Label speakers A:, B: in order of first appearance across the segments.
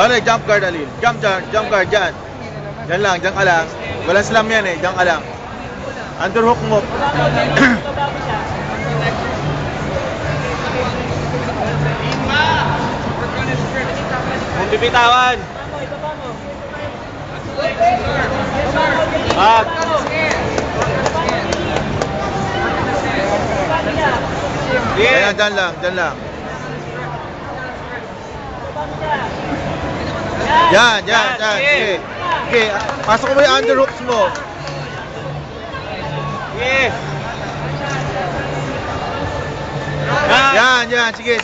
A: Bale, jump guard alin. Jump guard dyan. Dyan lang, dyan ka lang. Walang slam yan eh, dyan ka lang. Underhook mo. Kung bibitawan. Bag. Ayan, dyan lang, dyan lang. Yan. Okay. Okay, pasok mo yung underhooks mo. Yes. Yan, sige.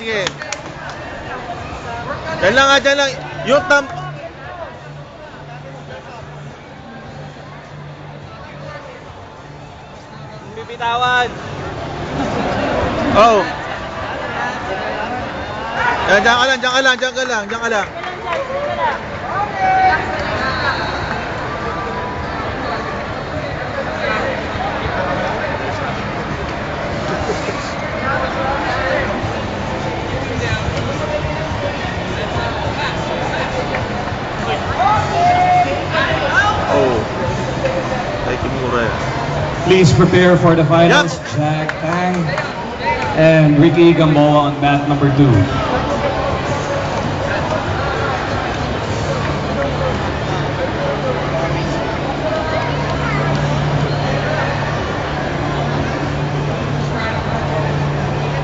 A: Dyan lang. Yung thumb. Bibitawan. Oh. Yan, dyan ka lang.
B: Please prepare for the finals. Yep. Jack Tang and Ricky Gamboa on mat number 2.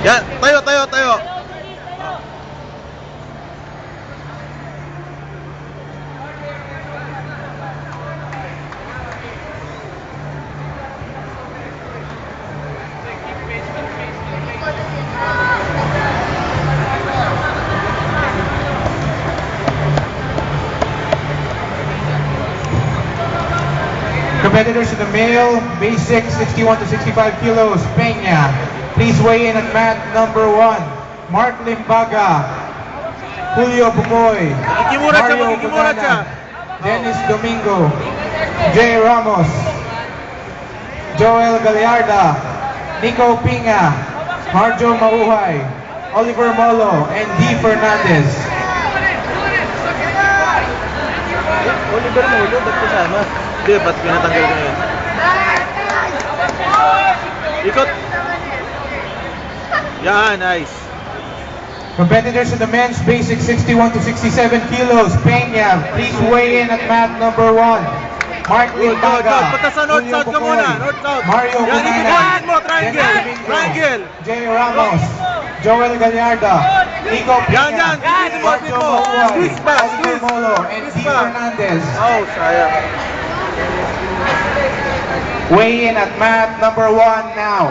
A: Yan, tayo.
C: Competitors in the male, basic 61 to 65 kilos, Peña. Please weigh in at mat number 1. Mark Limbaga, Julio Bukoy, Mario Bunana, Dennis Domingo, Jay Ramos, Joel Gallarda, Nico Pinga, Marjo Mauhay, Oliver Molo, and D. Fernandez.
A: Oliver Molo, ba't kasama? Hindi, ba't pinatanggal ko yun? Ikot! Yan, nice.
C: Competitors in the men's basic 61 to 67 kilos, Peña, please weigh in at mat number 1. Mark Limbaga,
A: Punta sa north south ka muna, north south.
C: Mario
A: Yan,
C: Bunana,
A: ikikunin mo, triangle.
C: Jay Ramos, Joel Gallarda, Nico Pinga,
A: Yan,
C: Marjo Mauhay, Oliver Molo, and D. Fernandez.
A: Oh, sayang.
C: Weigh in at mat number 1 now.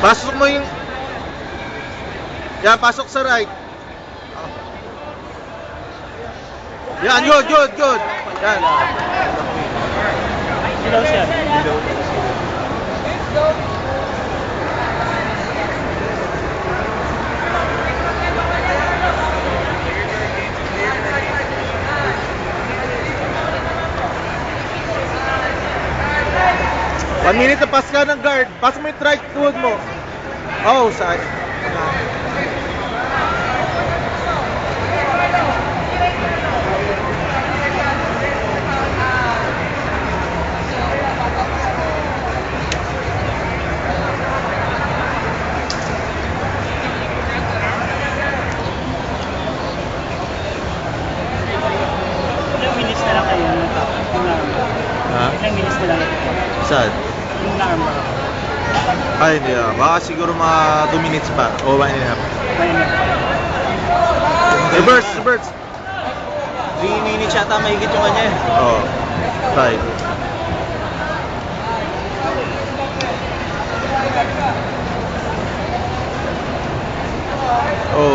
A: Pasok mo yung... Yan, pasok sa right. Yan, good. Yan. Dilaw siya. One minute na pass ka ng guard. Pass mo yung right foot mo. Oh, saan?
D: Ilang minutes na lang kayo ng
A: Ha?
D: Ilang minutes na lang ito?
A: Saan?
D: Yung arm.
A: Ay, hindi ah. Baka siguro mga 2 minutes pa. O 1 and a half. Reverse.
D: 3 minutes yata mahigit yung kanya eh.
A: Oo. Right. Oh.